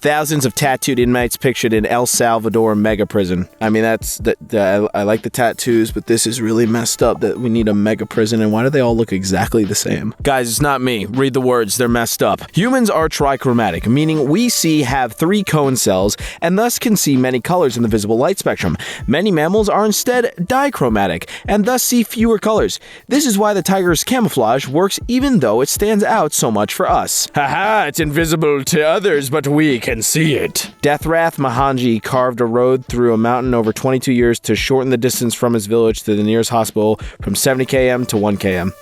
Thousands of tattooed inmates pictured in El Salvador mega prison. I mean, I like the tattoos, but this is really messed up that we need a mega prison, and why do they all look exactly the same? Guys, it's not me. Read the words. They're messed up. Humans are trichromatic, meaning we have 3 cone cells and thus can see many colors in the visible light spectrum. Many mammals are instead dichromatic and thus see fewer colors. This is why the tiger's camouflage works even though it stands out so much for us. Haha, it's invisible to others, but we can see it. Deathrath Mahanji carved a road through a mountain over 22 years to shorten the distance from his village to the nearest hospital from 70 km to 1 km.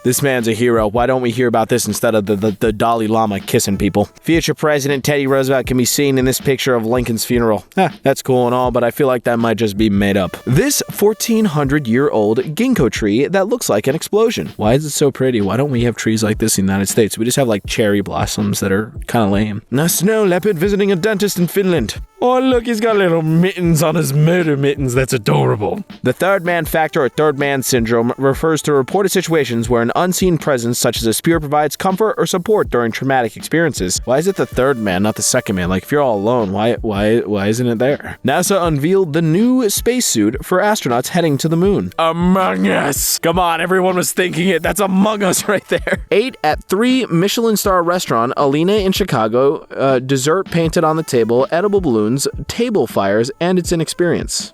This man's a hero. Why don't we hear about this instead of the Dalai Lama kissing people? Future President Teddy Roosevelt can be seen in this picture of Lincoln's funeral. That's cool and all, but I feel like that might just be made up. This 1,400-year-old ginkgo tree that looks like an explosion. Why is it so pretty? Why don't we have trees like this in the United States? We just have like cherry blossoms that are kind of lame. A snow leopard visiting a dentist in Finland. Oh, look, he's got little mittens on his murder mittens. That's adorable. The third man factor or third man syndrome refers to reported situations where an unseen presence such as a spirit provides comfort or support during traumatic experiences. Why is it the third man, not the second man? Like, if you're all alone, why isn't it there? NASA unveiled the new spacesuit for astronauts heading to the moon. Among Us. Come on, everyone was thinking it. That's Among Us right there. 8 at 3 Michelin star restaurant, Alina in Chicago, dessert painted on the table, edible balloons, table fires, and it's an experience.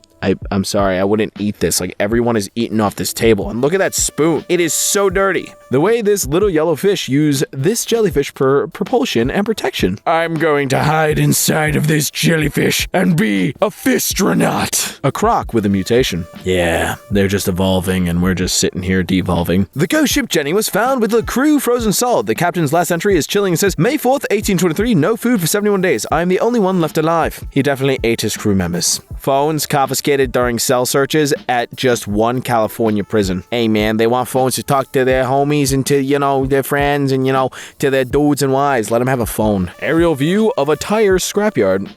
I'm sorry, I wouldn't eat this. Like, everyone is eating off this table. And look at that spoon. It is so dirty. The way this little yellow fish use this jellyfish for propulsion and protection. I'm going to hide inside of this jellyfish and be a fistronaut. A croc with a mutation. Yeah, they're just evolving and we're just sitting here devolving. The ghost ship Jenny was found with the crew frozen solid. The captain's last entry is chilling and says, May 4th, 1823, no food for 71 days. I'm the only one left alive. He definitely ate his crew members. Phones confiscated during cell searches at just one California prison. Hey man, they want phones to talk to their homies and to, their friends and, to their dudes and wives. Let them have a phone. Aerial view of a tire scrapyard.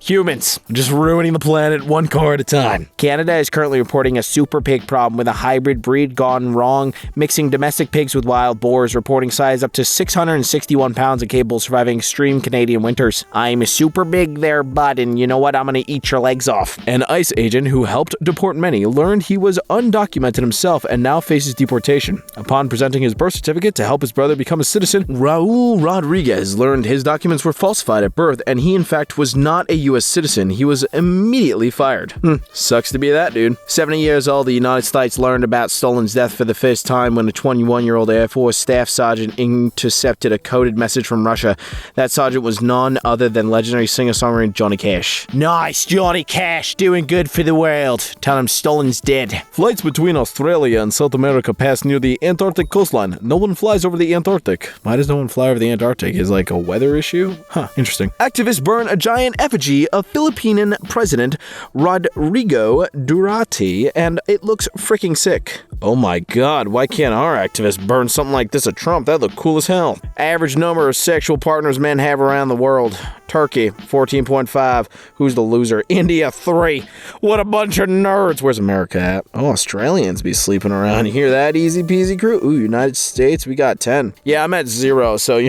Humans. Just ruining the planet one car at a time. Canada is currently reporting a super pig problem with a hybrid breed gone wrong, mixing domestic pigs with wild boars, reporting size up to 661 pounds and capable of surviving extreme Canadian winters. I'm super big there, bud, and you know what? I'm gonna eat your legs off. An ICE agent who helped deport many learned he was undocumented himself and now faces deportation. Upon presenting his birth certificate to help his brother become a citizen, Raul Rodriguez learned his documents were falsified at birth and he in fact was not a U.S. citizen. He was immediately fired. Sucks to be that dude. 70 years old, the United States learned about Stolen's death for the first time when a 21-year-old Air Force staff sergeant intercepted a coded message from Russia. That sergeant was none other than legendary singer-songwriter Johnny Cash. Nice, Johnny Cash, doing good for the world. Tell him Stolen's dead. Flights between Australia and South America pass near the Antarctic coastline. No one flies over the Antarctic. Why does no one fly over the Antarctic? Is like a weather issue? Interesting. Activists burn a giant effigy of Philippine President Rodrigo Duterte, and it looks freaking sick. Oh my god, why can't our activists burn something like this at Trump? That'd look cool as hell. Average number of sexual partners men have around the world. Turkey, 14.5. Who's the loser? India, 3. What a bunch of nerds. Where's America at? Oh, Australians be sleeping around. You hear that? Easy peasy crew. Ooh, United States, we got 10. Yeah, I'm at 0, so,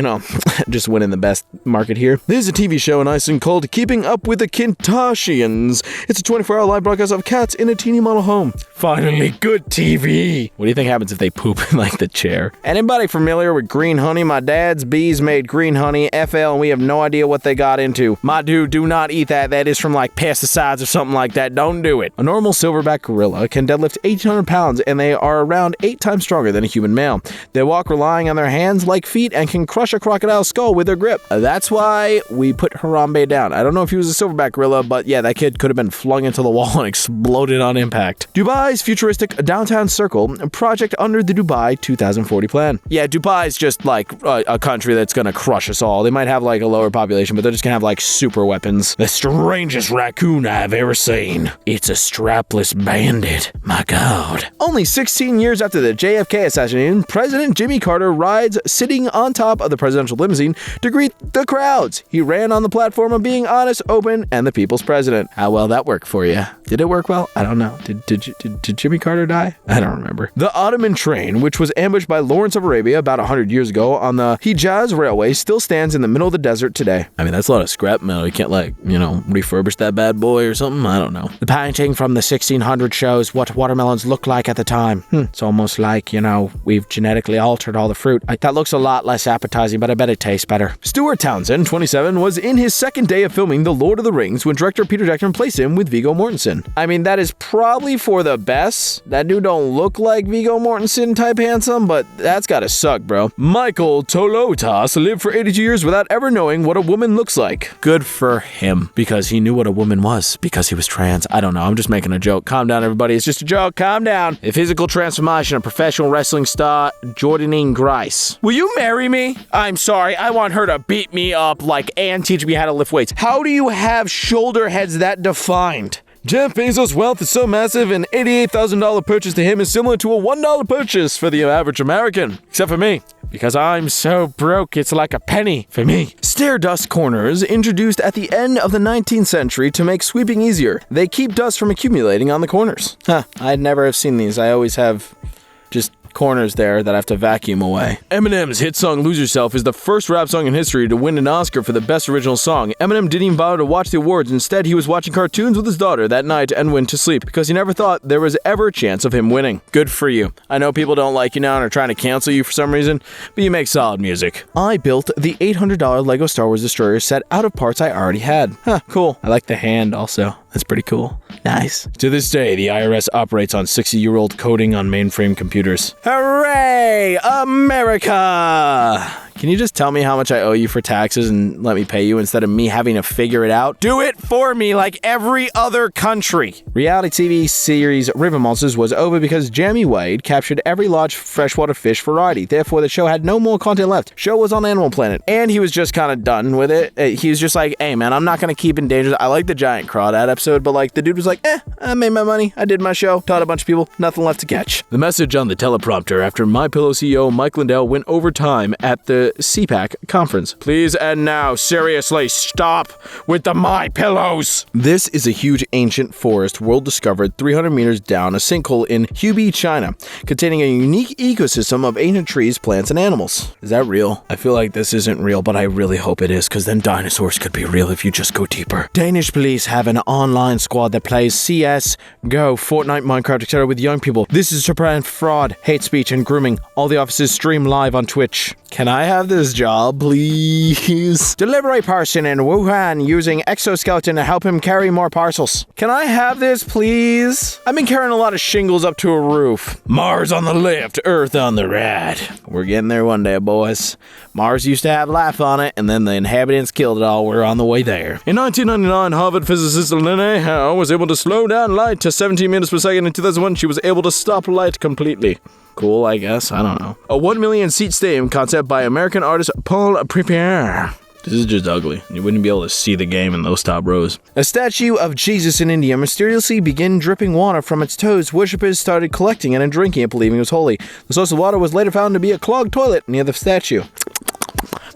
just winning the best market here. There's a TV show in Iceland called Keeping Up with the Kardashians. It's a 24-hour live broadcast of cats in a teeny model home. Finally, good TV. What do you think happens if they poop in, the chair? Anybody familiar with green honey? My dad's bees made green honey, FL, and we have no idea what they got into. My dude, do not eat that. That is from, pesticides or something like that. Don't do it. A normal silverback gorilla can deadlift 1,800 pounds, and they are around 8 times stronger than a human male. They walk relying on their hands like feet and can crush a crocodile's skull with their grip. That's why we put Harambe down. I don't know if he was a silverback gorilla, but yeah, that kid could have been flung into the wall and exploded on impact. Dubai's futuristic downtown circle project under the Dubai 2040 plan. Yeah, Dubai's just a country that's gonna crush us all. They might have a lower population, but they're just gonna have super weapons. The strangest raccoon I've ever seen. It's a strapless bandit. My god. Only 16 years after the JFK assassination, President Jimmy Carter rides sitting on top of the presidential limousine to greet the crowds. He ran on the platform of being honest, open, and the people's president. How well that worked for you? Did it work well? I don't know. Did Jimmy Carter die? I don't remember. The Ottoman train, which was ambushed by Lawrence of Arabia about 100 years ago on the Hijaz Railway, still stands in the middle of the desert today. I mean, that's a lot of scrap metal. You can't, like, refurbish that bad boy or something? I don't know. The painting from the 1600 shows what watermelons looked like at the time. It's almost like, we've genetically altered all the fruit. That looks a lot less appetizing, but I bet it tastes better. Stuart Townsend, 27, was in his second day of filming The Lord of the Rings when director Peter Jackson replaced him with Viggo Mortensen. I mean, that is probably for the best. That dude don't look like Viggo Mortensen type handsome, but that's gotta suck, bro. Michael Tolotas lived for 82 years without ever knowing what a woman looks like. Good for him, because he knew what a woman was, because he was trans. I don't know, I'm just making a joke. Calm down, everybody. It's just a joke. Calm down. A physical transformation of professional wrestling star Jordynne Grace. Will you marry me? I'm sorry, I want her to beat me up and teach me how to lift weights. How do you have shoulder heads that defined? Jeff Bezos' wealth is so massive, an $88,000 purchase to him is similar to a $1 purchase for the average American. Except for me. Because I'm so broke, it's like a penny for me. Stair dust corners, introduced at the end of the 19th century to make sweeping easier. They keep dust from accumulating on the corners. I'd never have seen these. I always have just corners there that I have to vacuum away. Eminem's hit song Lose Yourself is the first rap song in history to win an Oscar for the best original song. Eminem didn't even bother to watch the awards. Instead, he was watching cartoons with his daughter that night and went to sleep because he never thought there was ever a chance of him winning. Good for you. I know people don't like you now and are trying to cancel you for some reason, but you make solid music. I built the $800 Lego Star Wars Destroyer set out of parts I already had. Cool. I like the hand also. That's pretty cool. Nice. To this day, the IRS operates on 60-year-old coding on mainframe computers. Hooray! America! Can you just tell me how much I owe you for taxes and let me pay you instead of me having to figure it out? Do it for me like every other country. Reality TV series River Monsters was over because Jamie Wade captured every large freshwater fish variety. Therefore, the show had no more content left. Show was on Animal Planet. And he was just kind of done with it. He was just like, hey man, I'm not going to keep endangered. I like the giant crawdad episode, but the dude was like, I made my money. I did my show. Taught a bunch of people. Nothing left to catch. The message on the teleprompter after MyPillow CEO Mike Lindell went overtime at the CPAC conference. Please and now, seriously, stop with the MyPillows. This is a huge ancient forest world discovered 300 meters down a sinkhole in Hubei, China, containing a unique ecosystem of ancient trees, plants, and animals. Is that real? I feel like this isn't real, but I really hope it is, because then dinosaurs could be real if you just go deeper. Danish police have an online squad that plays CS, Go, Fortnite, Minecraft, etc. with young people. This is to prevent fraud, hate speech, and grooming. All the officers stream live on Twitch. Can I have this job, please? Deliver a person in Wuhan using exoskeleton to help him carry more parcels. Can I have this, please? I've been carrying a lot of shingles up to a roof. Mars on the left, Earth on the right. We're getting there one day, boys. Mars used to have life on it, and then the inhabitants killed it all. We're on the way there. In 1999, Harvard physicist Lene Howe was able to slow down light to 17 meters per second. In 2001, she was able to stop light completely. Cool, I guess. I don't know. A 1 million seat stadium concept by American artist Paul Prepare. This is just ugly. You wouldn't be able to see the game in those top rows. A statue of Jesus in India mysteriously began dripping water from its toes. Worshippers started collecting it and drinking it, believing it was holy. The source of water was later found to be a clogged toilet near the statue.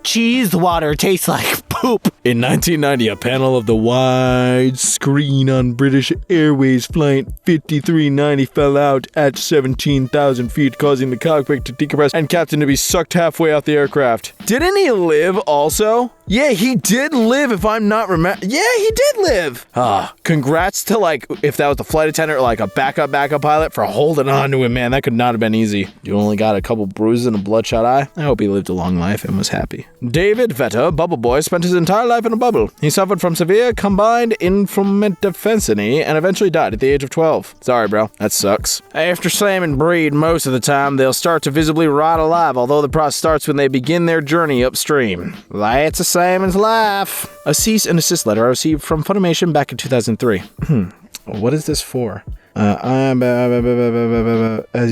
Cheese water tastes like poop. In 1990, a panel of the wide screen on British Airways Flight 5390 fell out at 17,000 feet, causing the cockpit to decompress and captain to be sucked halfway out the aircraft. Didn't he live also? Yeah, he did live, if I'm not remember. Yeah, he did live. Congrats to, if that was the flight attendant or, a backup pilot for holding on to him, man. That could not have been easy. You only got a couple bruises and a bloodshot eye. I hope he lived a long life and was happy. David Vetter, Bubble Boy, spent his entire life in a bubble. He suffered from severe combined inflammatory and eventually died at the age of 12. Sorry, bro. That sucks. After salmon breed, most of the time, they'll start to visibly rot alive, although the process starts when they begin their journey upstream. That's a salmon's life. A cease and desist letter I received from Funimation back in 2003. What is this for? As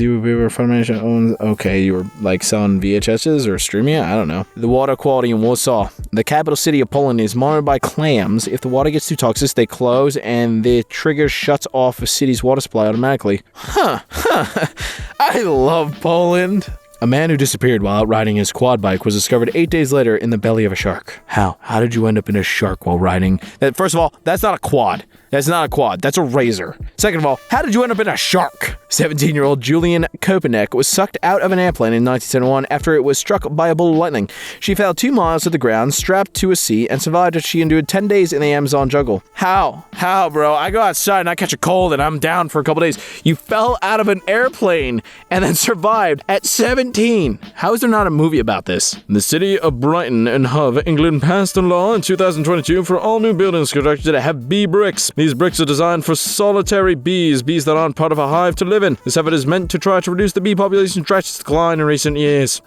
you were Funimation owns. Okay, you were selling VHSs or streaming it? I don't know. The water quality in Warsaw, the capital city of Poland, is monitored by clams. If the water gets too toxic, they close and the trigger shuts off the city's water supply automatically. I love Poland. A man who disappeared while out riding his quad bike was discovered 8 days later in the belly of a shark. How? How did you end up in a shark while riding? First of all, that's not a quad. That's not a quad. That's a razor. Second of all, how did you end up in a shark? 17-year-old Julian Kopenek was sucked out of an airplane in 1971 after it was struck by a bolt of lightning. She fell 2 miles to the ground, strapped to a seat, and survived as she endured 10 days in the Amazon jungle. How? How, bro? I go outside and I catch a cold and I'm down for a couple days. You fell out of an airplane and then survived at 17. How is there not a movie about this? The city of Brighton and Hove, England, passed a law in 2022 for all new buildings constructed to have bee bricks. These bricks are designed for solitary bees that aren't part of a hive to live in. This effort is meant to try to reduce the bee population's drastic decline in recent years.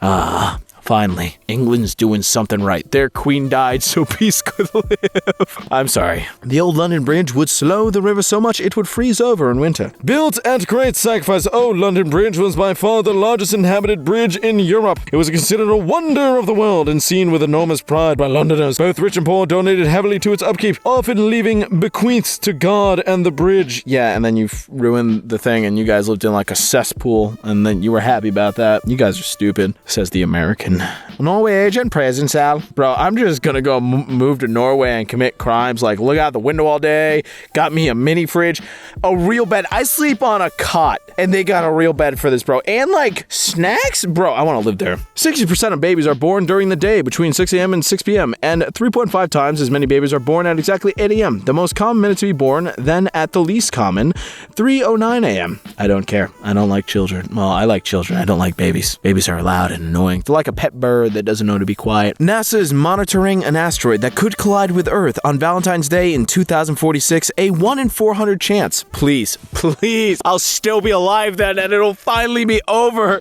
Finally, England's doing something right. Their queen died so peace could live. I'm sorry. The old London Bridge would slow the river so much it would freeze over in winter. Built at great sacrifice, Old London Bridge was by far the largest inhabited bridge in Europe. It was considered a wonder of the world and seen with enormous pride by Londoners. Both rich and poor donated heavily to its upkeep, often leaving bequeaths to God and the bridge. Yeah, and then you ruined the thing and you guys lived in like a cesspool and then you were happy about that. You guys are stupid, says the American. Norwegian prison cell. Bro, I'm just gonna go move to Norway and commit crimes like look out the window all day, got me a mini fridge, a real bed. I sleep on a cot and they got a real bed for this, bro. And like snacks? Bro, I want to live there. 60% of babies are born during the day between 6 a.m. and 6 p.m. and 3.5 times as many babies are born at exactly 8 a.m. The most common minute to be born, then at the least common, 3:09 a.m. I don't care. I don't like children. Well, I like children. I don't like babies. Babies are loud and annoying. They're like a pet bird that doesn't know to be quiet. NASA is monitoring an asteroid that could collide with Earth on Valentine's Day in 2046, a 1 in 400 chance. Please, I'll still be alive then and it'll finally be over.